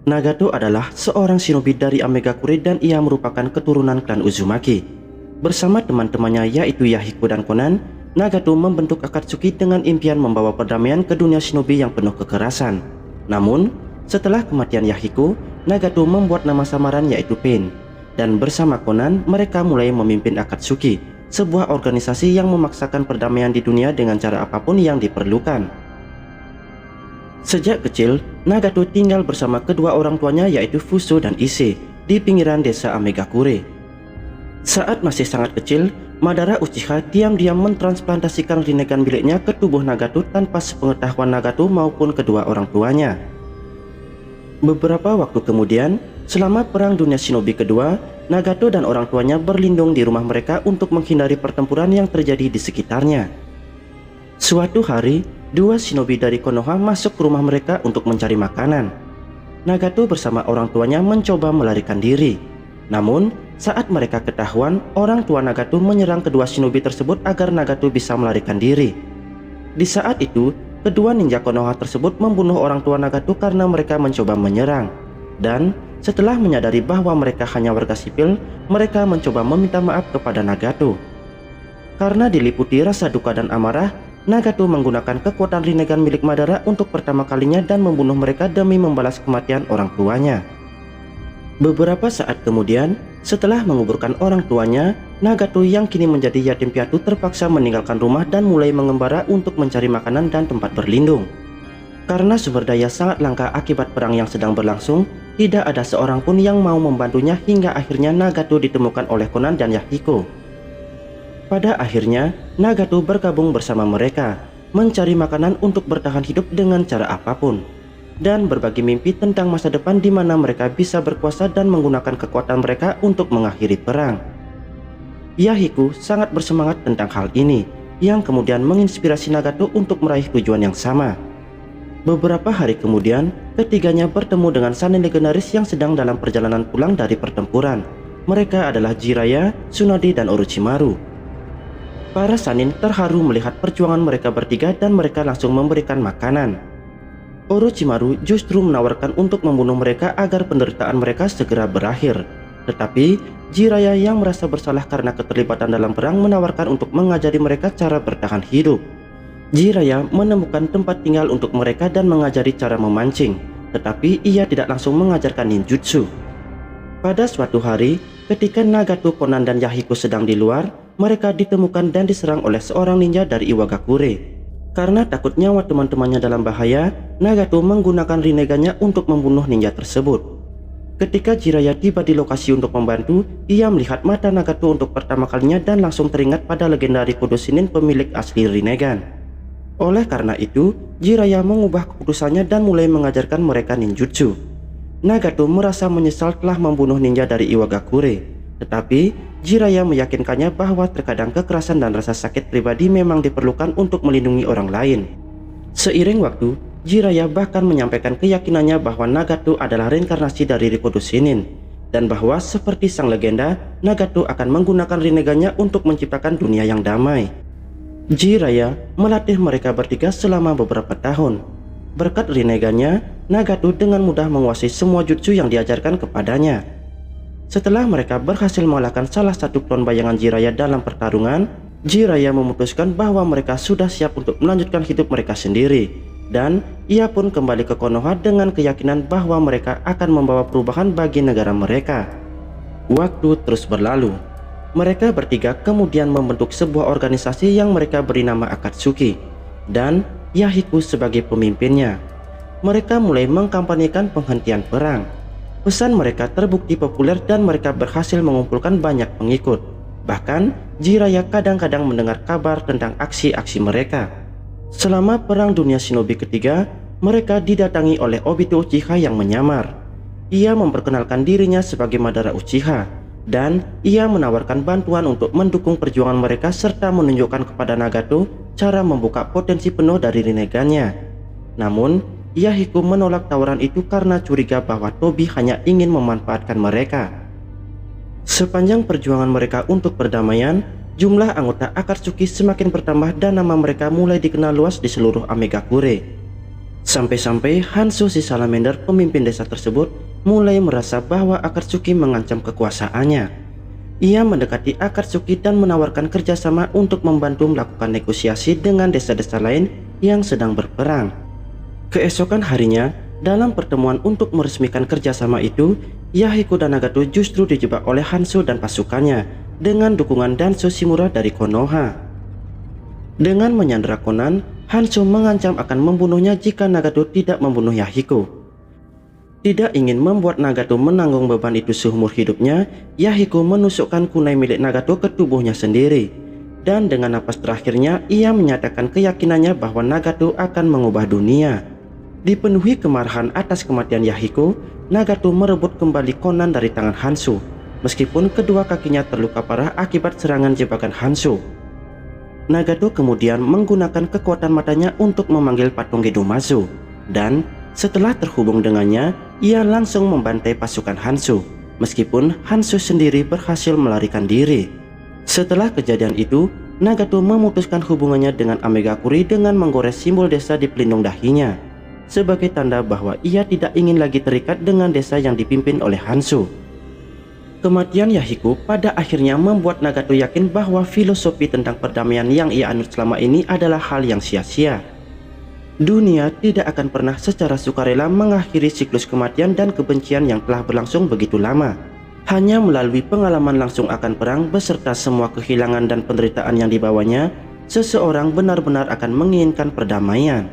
Nagato adalah seorang shinobi dari Amegakure dan ia merupakan keturunan klan Uzumaki. Bersama teman-temannya yaitu Yahiko dan Konan, Nagato membentuk Akatsuki dengan impian membawa perdamaian ke dunia shinobi yang penuh kekerasan. Namun, setelah kematian Yahiko, Nagato membuat nama samaran yaitu Pain. Dan bersama Konan, mereka mulai memimpin Akatsuki, sebuah organisasi yang memaksakan perdamaian di dunia dengan cara apapun yang diperlukan. Sejak kecil, Nagato tinggal bersama kedua orang tuanya yaitu Fuso dan Ise di pinggiran desa Amegakure. Saat masih sangat kecil, Madara Uchiha diam-diam mentransplantasikan Rinnegan miliknya ke tubuh Nagato tanpa sepengetahuan Nagato maupun kedua orang tuanya. Beberapa waktu kemudian, selama Perang Dunia Shinobi kedua, Nagato dan orang tuanya berlindung di rumah mereka untuk menghindari pertempuran yang terjadi di sekitarnya. Suatu hari, dua shinobi dari Konoha masuk ke rumah mereka untuk mencari makanan. Nagato bersama orang tuanya mencoba melarikan diri. Namun, saat mereka ketahuan, orang tua Nagato menyerang kedua shinobi tersebut agar Nagato bisa melarikan diri. Di saat itu, kedua ninja Konoha tersebut membunuh orang tua Nagato karena mereka mencoba menyerang. Dan setelah menyadari bahwa mereka hanya warga sipil, mereka mencoba meminta maaf kepada Nagato. Karena diliputi rasa duka dan amarah, Nagato menggunakan kekuatan Rinnegan milik Madara untuk pertama kalinya dan membunuh mereka demi membalas kematian orang tuanya. Beberapa saat kemudian, setelah menguburkan orang tuanya, Nagato yang kini menjadi yatim piatu terpaksa meninggalkan rumah dan mulai mengembara untuk mencari makanan dan tempat berlindung. Karena sumber daya sangat langka akibat perang yang sedang berlangsung, tidak ada seorang pun yang mau membantunya hingga akhirnya Nagato ditemukan oleh Konan dan Yahiko. Pada akhirnya, Nagato bergabung bersama mereka, mencari makanan untuk bertahan hidup dengan cara apapun, dan berbagi mimpi tentang masa depan di mana mereka bisa berkuasa dan menggunakan kekuatan mereka untuk mengakhiri perang. Yahiko sangat bersemangat tentang hal ini, yang kemudian menginspirasi Nagato untuk meraih tujuan yang sama. Beberapa hari kemudian, ketiganya bertemu dengan Sannin legendaris yang sedang dalam perjalanan pulang dari pertempuran. Mereka adalah Jiraiya, Tsunade, dan Orochimaru. Para Sannin terharu melihat perjuangan mereka bertiga dan mereka langsung memberikan makanan. Orochimaru justru menawarkan untuk membunuh mereka agar penderitaan mereka segera berakhir. Tetapi Jiraiya yang merasa bersalah karena keterlibatan dalam perang menawarkan untuk mengajari mereka cara bertahan hidup. Jiraiya menemukan tempat tinggal untuk mereka dan mengajari cara memancing, tetapi ia tidak langsung mengajarkan ninjutsu. Pada suatu hari, ketika Nagato, Konan, dan Yahiko sedang di luar, mereka ditemukan dan diserang oleh seorang ninja dari Iwagakure. Karena takut nyawa teman-temannya dalam bahaya, Nagato menggunakan Rinnegannya untuk membunuh ninja tersebut. Ketika Jiraiya tiba di lokasi untuk membantu, ia melihat mata Nagato untuk pertama kalinya dan langsung teringat pada legendari Kudo Shinin pemilik asli Rinnegan. Oleh karena itu, Jiraiya mengubah keputusannya dan mulai mengajarkan mereka ninjutsu. Nagato merasa menyesal telah membunuh ninja dari Iwagakure. Tetapi, Jiraiya meyakinkannya bahwa terkadang kekerasan dan rasa sakit pribadi memang diperlukan untuk melindungi orang lain. Seiring waktu, Jiraiya bahkan menyampaikan keyakinannya bahwa Nagato adalah reinkarnasi dari Rikudo Shinin, dan bahwa seperti sang legenda, Nagato akan menggunakan Rinnegannya untuk menciptakan dunia yang damai. Jiraiya melatih mereka bertiga selama beberapa tahun. Berkat Rinnegannya, Nagato dengan mudah menguasai semua jutsu yang diajarkan kepadanya. Setelah mereka berhasil mengalahkan salah satu klon bayangan Jiraiya dalam pertarungan, Jiraiya memutuskan bahwa mereka sudah siap untuk melanjutkan hidup mereka sendiri. Dan ia pun kembali ke Konoha dengan keyakinan bahwa mereka akan membawa perubahan bagi negara mereka. Waktu terus berlalu. Mereka bertiga kemudian membentuk sebuah organisasi yang mereka beri nama Akatsuki. Dan Yahiko sebagai pemimpinnya. Mereka mulai mengkampanyekan penghentian perang. Pesan mereka terbukti populer dan mereka berhasil mengumpulkan banyak pengikut. Bahkan, Jiraiya kadang-kadang mendengar kabar tentang aksi-aksi mereka. Selama Perang Dunia Shinobi ketiga, mereka didatangi oleh Obito Uchiha yang menyamar. Ia memperkenalkan dirinya sebagai Madara Uchiha, dan ia menawarkan bantuan untuk mendukung perjuangan mereka serta menunjukkan kepada Nagato cara membuka potensi penuh dari Rinnegannya. Namun, Yahiko menolak tawaran itu karena curiga bahwa Tobi hanya ingin memanfaatkan mereka. Sepanjang perjuangan mereka untuk perdamaian, jumlah anggota Akatsuki semakin bertambah dan nama mereka mulai dikenal luas di seluruh Amegakure. Sampai-sampai Hanzo si Salamander, pemimpin desa tersebut, mulai merasa bahwa Akatsuki mengancam kekuasaannya. Ia mendekati Akatsuki dan menawarkan kerjasama untuk membantu melakukan negosiasi dengan desa-desa lain yang sedang berperang. Keesokan harinya, dalam pertemuan untuk meresmikan kerjasama itu, Yahiko dan Nagato justru dijebak oleh Hanzo dan pasukannya dengan dukungan Danzo Shimura dari Konoha. Dengan menyandera Conan, Hanzo mengancam akan membunuhnya jika Nagato tidak membunuh Yahiko. Tidak ingin membuat Nagato menanggung beban itu seumur hidupnya, Yahiko menusukkan kunai milik Nagato ke tubuhnya sendiri. Dan dengan napas terakhirnya, ia menyatakan keyakinannya bahwa Nagato akan mengubah dunia. Dipenuhi kemarahan atas kematian Yahiko, Nagato merebut kembali Conan dari tangan Hanzo, meskipun kedua kakinya terluka parah akibat serangan jebakan Hanzo. Nagato kemudian menggunakan kekuatan matanya untuk memanggil patung Gedomazo, dan setelah terhubung dengannya, ia langsung membantai pasukan Hanzo, meskipun Hanzo sendiri berhasil melarikan diri. Setelah kejadian itu, Nagato memutuskan hubungannya dengan Amegakure dengan menggores simbol desa di pelindung dahinya, sebagai tanda bahwa ia tidak ingin lagi terikat dengan desa yang dipimpin oleh Hanzo. Kematian Yahiko pada akhirnya membuat Nagato yakin bahwa filosofi tentang perdamaian yang ia anut selama ini adalah hal yang sia-sia. Dunia tidak akan pernah secara sukarela mengakhiri siklus kematian dan kebencian yang telah berlangsung begitu lama. Hanya melalui pengalaman langsung akan perang beserta semua kehilangan dan penderitaan yang dibawanya, seseorang benar-benar akan menginginkan perdamaian.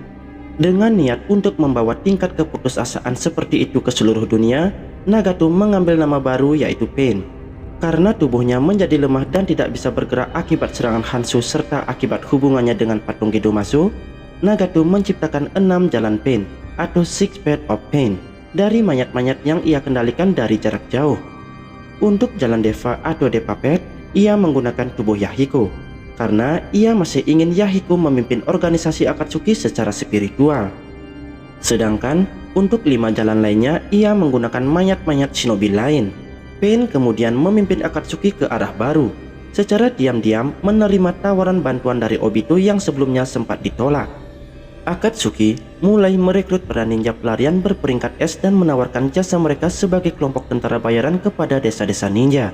Dengan niat untuk membawa tingkat keputusasaan seperti itu ke seluruh dunia, Nagato mengambil nama baru yaitu Pain. Karena tubuhnya menjadi lemah dan tidak bisa bergerak akibat serangan Hanzo serta akibat hubungannya dengan patung Gedomazo, Nagato menciptakan 6 jalan Pain atau Six Paths of Pain dari mayat-mayat yang ia kendalikan dari jarak jauh. Untuk jalan Deva atau Deva Path, ia menggunakan tubuh Yahiko, karena ia masih ingin Yahiko memimpin organisasi Akatsuki secara spiritual. Sedangkan untuk 5 jalan lainnya, ia menggunakan mayat-mayat shinobi lain. Pain kemudian memimpin Akatsuki ke arah baru, secara diam-diam menerima tawaran bantuan dari Obito yang sebelumnya sempat ditolak. Akatsuki mulai merekrut para ninja pelarian berperingkat S dan menawarkan jasa mereka sebagai kelompok tentara bayaran kepada desa-desa ninja,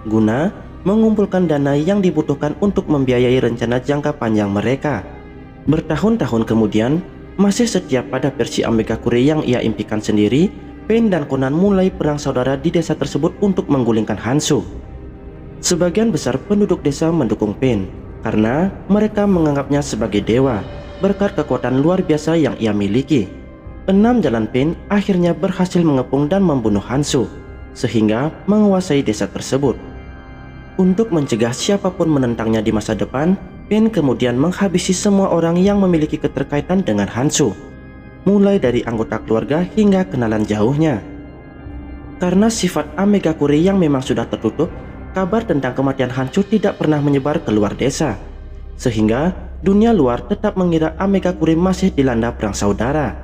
guna mengumpulkan dana yang dibutuhkan untuk membiayai rencana jangka panjang mereka. Bertahun-tahun kemudian, masih setia pada versi Amegakure yang ia impikan sendiri, Pain dan Conan mulai perang saudara di desa tersebut untuk menggulingkan Hanzo. Sebagian besar penduduk desa mendukung Pain karena mereka menganggapnya sebagai dewa berkat kekuatan luar biasa yang ia miliki. 6 jalan Pain akhirnya berhasil mengepung dan membunuh Hanzo, sehingga menguasai desa tersebut. Untuk mencegah siapapun menentangnya di masa depan, Pain kemudian menghabisi semua orang yang memiliki keterkaitan dengan Hanzo, mulai dari anggota keluarga hingga kenalan jauhnya. Karena sifat Amegakure yang memang sudah tertutup, kabar tentang kematian Hanzo tidak pernah menyebar keluar desa, sehingga dunia luar tetap mengira Amegakure masih dilanda perang saudara.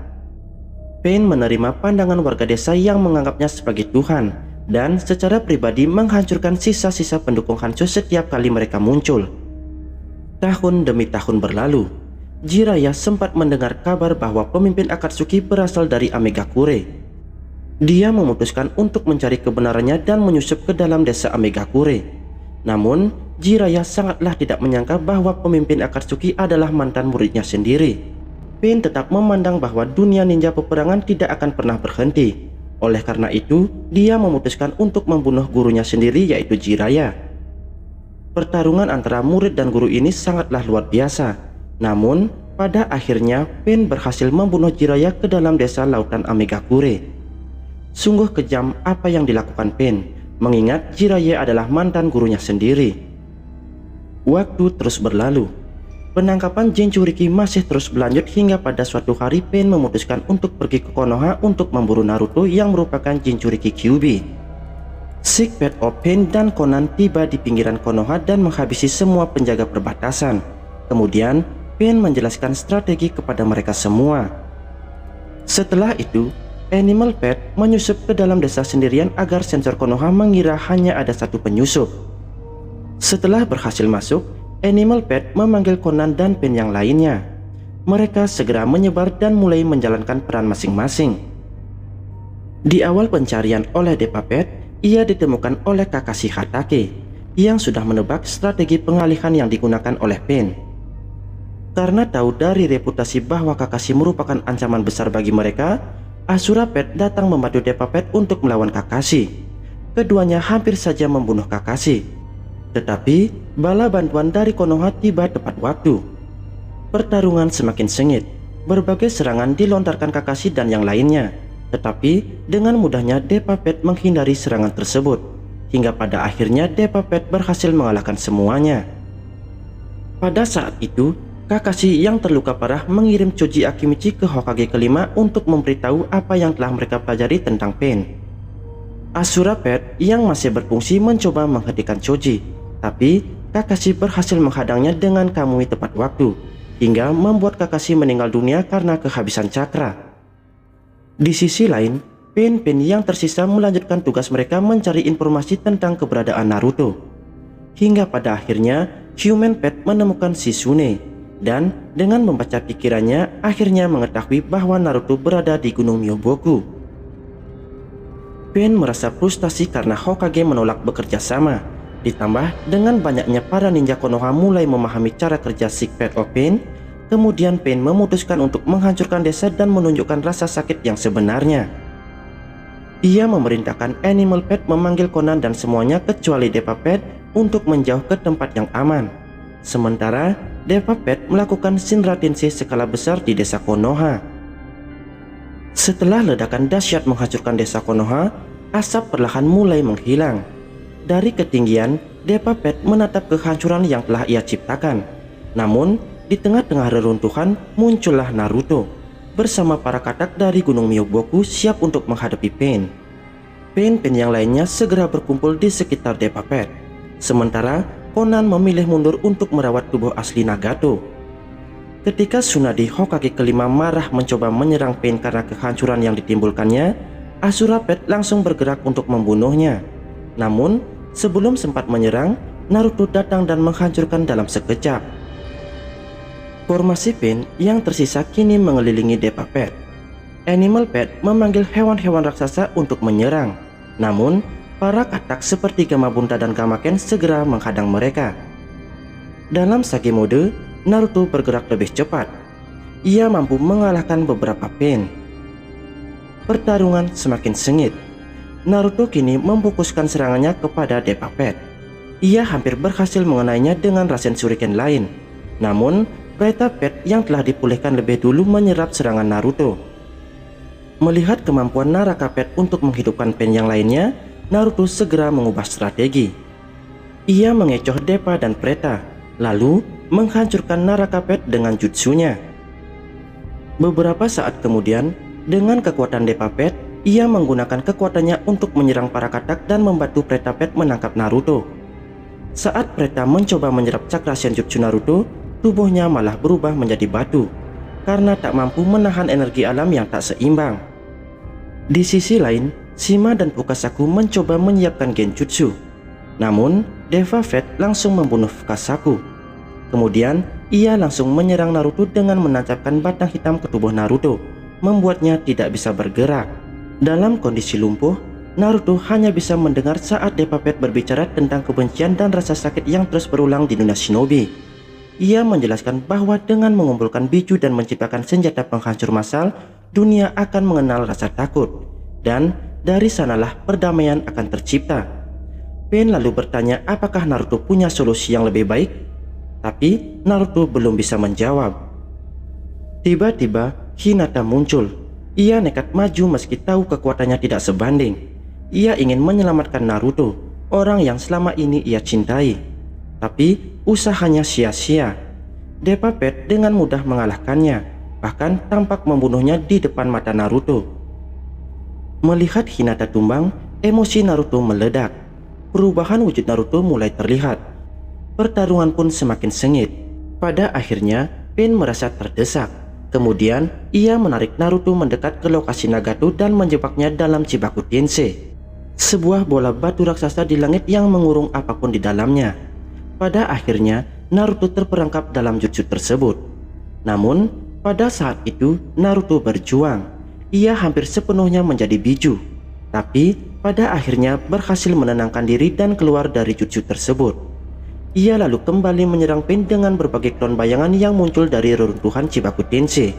Pain menerima pandangan warga desa yang menganggapnya sebagai Tuhan, dan secara pribadi menghancurkan sisa-sisa pendukung Hanzo setiap kali mereka muncul. Tahun demi tahun berlalu, Jiraiya sempat mendengar kabar bahwa pemimpin Akatsuki berasal dari Amegakure. Dia memutuskan untuk mencari kebenarannya dan menyusup ke dalam desa Amegakure. Namun, Jiraiya sangatlah tidak menyangka bahwa pemimpin Akatsuki adalah mantan muridnya sendiri. Pain tetap memandang bahwa dunia ninja peperangan tidak akan pernah berhenti. Oleh karena itu, dia memutuskan untuk membunuh gurunya sendiri yaitu Jiraiya. Pertarungan antara murid dan guru ini sangatlah luar biasa. Namun, pada akhirnya Pain berhasil membunuh Jiraiya ke dalam desa lautan Amegakure. Sungguh kejam apa yang dilakukan Pain, mengingat Jiraiya adalah mantan gurunya sendiri. Waktu terus berlalu. Penangkapan Jinchuriki masih terus berlanjut hingga pada suatu hari Pain memutuskan untuk pergi ke Konoha untuk memburu Naruto yang merupakan Jinchuriki Kyuubi. Six Paths of Pain dan Conan tiba di pinggiran Konoha dan menghabisi semua penjaga perbatasan. Kemudian, Pain menjelaskan strategi kepada mereka semua. Setelah itu, Animal Path menyusup ke dalam desa sendirian agar sensor Konoha mengira hanya ada satu penyusup. Setelah berhasil masuk, Animal Pet memanggil Conan dan Pain yang lainnya. Mereka segera menyebar dan mulai menjalankan peran masing-masing. Di awal pencarian oleh Deppa Pet, ia ditemukan oleh Kakashi Hatake yang sudah menebak strategi pengalihan yang digunakan oleh Pain. Karena tahu dari reputasi bahwa Kakashi merupakan ancaman besar bagi mereka, Ashura Pet datang membantu Deppa Pet untuk melawan Kakashi. Keduanya hampir saja membunuh Kakashi. Tetapi bala bantuan dari Konoha tiba tepat waktu. Pertarungan semakin sengit. Berbagai serangan dilontarkan Kakashi dan yang lainnya. Tetapi dengan mudahnya Deppa Pet menghindari serangan tersebut. Hingga pada akhirnya Deppa Pet berhasil mengalahkan semuanya. Pada saat itu, Kakashi yang terluka parah mengirim Choji Akimichi ke Hokage kelima untuk memberitahu apa yang telah mereka pelajari tentang Pain. Ashura Pet yang masih berfungsi mencoba menghentikan Choji, tapi Kakashi berhasil menghadangnya dengan Kamui tepat waktu, hingga membuat Kakashi meninggal dunia karena kehabisan cakra. Di sisi lain, Pain yang tersisa melanjutkan tugas mereka mencari informasi tentang keberadaan Naruto. Hingga pada akhirnya, Human Pet menemukan Shizune, dan dengan membaca pikirannya, akhirnya mengetahui bahwa Naruto berada di Gunung Myoboku. Pain merasa frustasi karena Hokage menolak bekerja sama. Ditambah dengan banyaknya para ninja Konoha mulai memahami cara kerja Sick Pet of Pain, kemudian Pain memutuskan untuk menghancurkan desa dan menunjukkan rasa sakit yang sebenarnya. Ia memerintahkan Animal Pet memanggil Conan dan semuanya kecuali Deppa Pet untuk menjauh ke tempat yang aman. Sementara Deppa Pet melakukan Shinra Tensei skala besar di desa Konoha. Setelah ledakan dahsyat menghancurkan desa Konoha, asap perlahan mulai menghilang. Dari ketinggian, Deppa Pet menatap kehancuran yang telah ia ciptakan. Namun, di tengah-tengah reruntuhan muncullah Naruto bersama para katak dari Gunung Myoboku siap untuk menghadapi Pain. Pain yang lainnya segera berkumpul di sekitar Deppa Pet. Sementara Conan memilih mundur untuk merawat tubuh asli Nagato. Ketika Tsunade Hokage kelima marah mencoba menyerang Pain karena kehancuran yang ditimbulkannya, Ashura Pet langsung bergerak untuk membunuhnya. Namun, sebelum sempat menyerang, Naruto datang dan menghancurkan dalam sekejap. Formasi Pain yang tersisa kini mengelilingi Deppa Pet. Animal Pet memanggil hewan-hewan raksasa untuk menyerang. Namun, para katak seperti Gamabunta dan Gamaken segera menghadang mereka. Dalam Sage mode, Naruto bergerak lebih cepat. Ia mampu mengalahkan beberapa Pain. Pertarungan semakin sengit. Naruto kini memfokuskan serangannya kepada Deppa Pet. Ia hampir berhasil mengenainya dengan Rasen Shuriken lain. Namun, Preta Pet yang telah dipulihkan lebih dulu menyerap serangan Naruto. Melihat kemampuan Naraka Pet untuk menghidupkan Pain yang lainnya, Naruto segera mengubah strategi. Ia mengecoh Deppa dan Preta, lalu menghancurkan Naraka Pet dengan jutsunya. Beberapa saat kemudian, dengan kekuatan Deppa Pet, ia menggunakan kekuatannya untuk menyerang para katak dan membantu Preta Pet menangkap Naruto. Saat Preta mencoba menyerap cakra Senjutsu Naruto, tubuhnya malah berubah menjadi batu karena tak mampu menahan energi alam yang tak seimbang. Di sisi lain, Shima dan Fukasaku mencoba menyiapkan genjutsu. Namun, Deva Pet langsung membunuh Fukasaku. Kemudian, ia langsung menyerang Naruto dengan menancapkan batang hitam ke tubuh Naruto, membuatnya tidak bisa bergerak. Dalam kondisi lumpuh, Naruto hanya bisa mendengar saat Deva Pet berbicara tentang kebencian dan rasa sakit yang terus berulang di dunia shinobi. Ia menjelaskan bahwa dengan mengumpulkan biju dan menciptakan senjata penghancur massal, dunia akan mengenal rasa takut. Dan dari sanalah perdamaian akan tercipta. Pain lalu bertanya apakah Naruto punya solusi yang lebih baik. Tapi Naruto belum bisa menjawab. Tiba-tiba Hinata muncul. Ia nekat maju meski tahu kekuatannya tidak sebanding. Ia ingin menyelamatkan Naruto, orang yang selama ini ia cintai. Tapi usahanya sia-sia. Deppa Pet dengan mudah mengalahkannya, bahkan tampak membunuhnya di depan mata Naruto. Melihat Hinata tumbang, emosi Naruto meledak. Perubahan wujud Naruto mulai terlihat. Pertarungan pun semakin sengit. Pada akhirnya, Pain merasa terdesak. Kemudian, ia menarik Naruto mendekat ke lokasi Nagato dan menjebaknya dalam Chibaku Tensei, sebuah bola batu raksasa di langit yang mengurung apapun di dalamnya. Pada akhirnya, Naruto terperangkap dalam jutsu tersebut. Namun, pada saat itu Naruto berjuang. Ia hampir sepenuhnya menjadi biju. Tapi, pada akhirnya berhasil menenangkan diri dan keluar dari jutsu tersebut. Ia lalu kembali menyerang Pain dengan berbagai klon bayangan yang muncul dari reruntuhan Chibaku Tensei.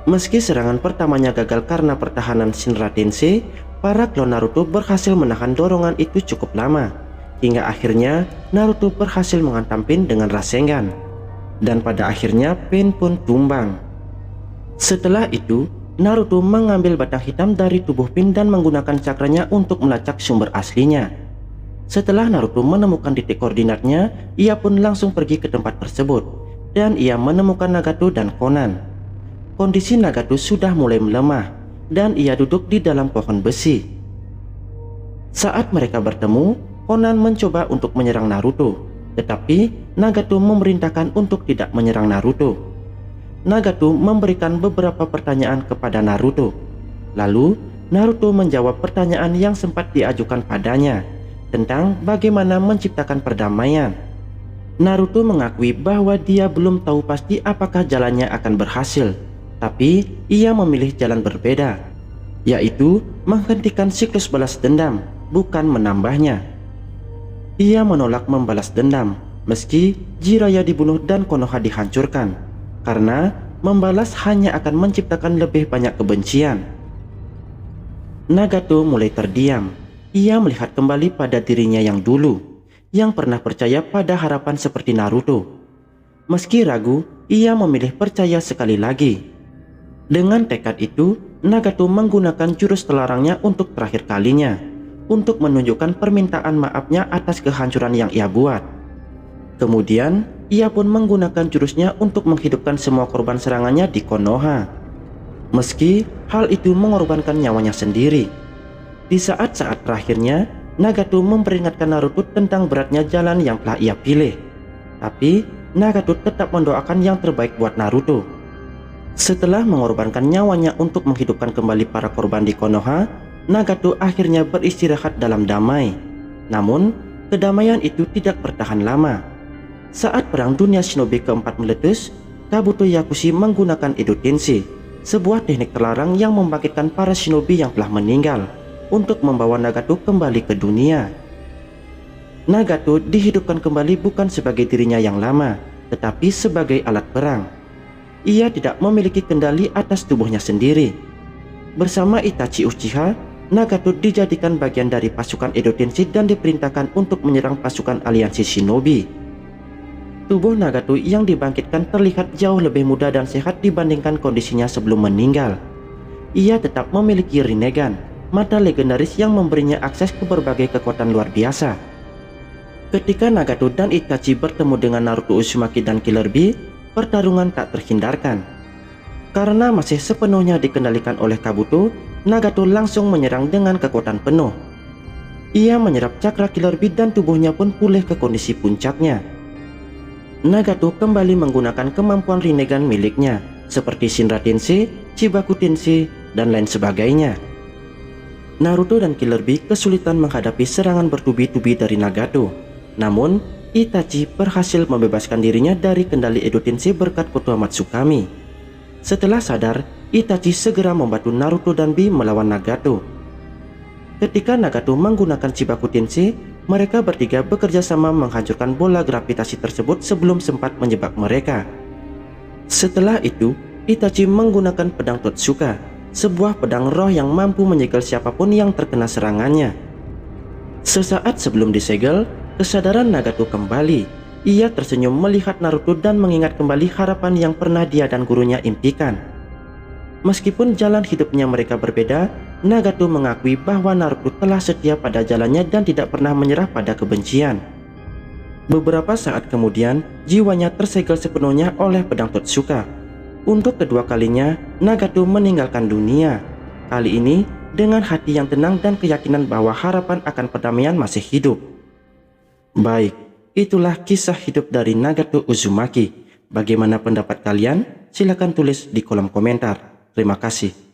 Meski serangan pertamanya gagal karena pertahanan Shinra Tensei, para klon Naruto berhasil menahan dorongan itu cukup lama. Hingga akhirnya Naruto berhasil menghantam Pain dengan Rasengan. Dan pada akhirnya Pain pun tumbang. Setelah itu, Naruto mengambil batang hitam dari tubuh Pain dan menggunakan cakranya untuk melacak sumber aslinya. Setelah Naruto menemukan titik koordinatnya, ia pun langsung pergi ke tempat tersebut. Dan ia menemukan Nagato dan Konan. Kondisi Nagato sudah mulai melemah dan ia duduk di dalam pohon besi. Saat mereka bertemu, Konan mencoba untuk menyerang Naruto, tetapi Nagato memerintahkan untuk tidak menyerang Naruto. Nagato memberikan beberapa pertanyaan kepada Naruto. Lalu Naruto menjawab pertanyaan yang sempat diajukan padanya tentang bagaimana menciptakan perdamaian. Naruto mengakui bahwa dia belum tahu pasti apakah jalannya akan berhasil. Tapi ia memilih jalan berbeda, yaitu menghentikan siklus balas dendam, bukan menambahnya. Ia menolak membalas dendam, meski Jiraiya dibunuh dan Konoha dihancurkan, karena membalas hanya akan menciptakan lebih banyak kebencian. Nagato mulai terdiam. Ia melihat kembali pada dirinya yang dulu, yang pernah percaya pada harapan seperti Naruto. Meski ragu, ia memilih percaya sekali lagi. Dengan tekad itu, Nagato menggunakan jurus telarangnya untuk terakhir kalinya, untuk menunjukkan permintaan maafnya atas kehancuran yang ia buat. Kemudian, ia pun menggunakan jurusnya untuk menghidupkan semua korban serangannya di Konoha. Meski hal itu mengorbankan nyawanya sendiri. Di saat-saat terakhirnya, Nagato memperingatkan Naruto tentang beratnya jalan yang telah ia pilih. Tapi, Nagato tetap mendoakan yang terbaik buat Naruto. Setelah mengorbankan nyawanya untuk menghidupkan kembali para korban di Konoha, Nagato akhirnya beristirahat dalam damai. Namun, kedamaian itu tidak bertahan lama. Saat Perang Dunia Shinobi keempat meletus, Kabuto Yakushi menggunakan Edo Tensei, sebuah teknik terlarang yang membangkitkan para shinobi yang telah meninggal, untuk membawa Nagato kembali ke dunia. Nagato dihidupkan kembali bukan sebagai dirinya yang lama, tetapi sebagai alat perang. Ia tidak memiliki kendali atas tubuhnya sendiri. Bersama Itachi Uchiha, Nagato dijadikan bagian dari pasukan Edo Tensei dan diperintahkan untuk menyerang pasukan aliansi shinobi. Tubuh Nagato yang dibangkitkan terlihat jauh lebih muda dan sehat dibandingkan kondisinya sebelum meninggal. Ia tetap memiliki Rinnegan, mata legendaris yang memberinya akses ke berbagai kekuatan luar biasa. Ketika Nagato dan Itachi bertemu dengan Naruto Uzumaki dan Killer Bee, pertarungan tak terhindarkan. Karena masih sepenuhnya dikendalikan oleh Kabuto, Nagato langsung menyerang dengan kekuatan penuh. Ia menyerap cakra Killer Bee dan tubuhnya pun pulih ke kondisi puncaknya. Nagato kembali menggunakan kemampuan Rinnegan miliknya, seperti Shinra Tensei, Chibaku Tensei, dan lain sebagainya. Naruto dan Killer Bee kesulitan menghadapi serangan bertubi-tubi dari Nagato. Namun, Itachi berhasil membebaskan dirinya dari kendali Edo Tensei berkat Kotoa Matsukami. Setelah sadar, Itachi segera membantu Naruto dan Bee melawan Nagato. Ketika Nagato menggunakan Chibaku Tensei, mereka bertiga bekerja sama menghancurkan bola gravitasi tersebut sebelum sempat menjebak mereka. Setelah itu, Itachi menggunakan pedang Totsuka, sebuah pedang roh yang mampu menyegel siapapun yang terkena serangannya. Sesaat sebelum disegel, kesadaran Nagato kembali. Ia tersenyum melihat Naruto dan mengingat kembali harapan yang pernah dia dan gurunya impikan. Meskipun jalan hidupnya mereka berbeda, Nagato mengakui bahwa Naruto telah setia pada jalannya dan tidak pernah menyerah pada kebencian. Beberapa saat kemudian, jiwanya tersegel sepenuhnya oleh pedang Totsuka. Untuk kedua kalinya, Nagato meninggalkan dunia. Kali ini, dengan hati yang tenang dan keyakinan bahwa harapan akan perdamaian masih hidup. Baik, itulah kisah hidup dari Nagato Uzumaki. Bagaimana pendapat kalian? Silahkan tulis di kolom komentar. Terima kasih.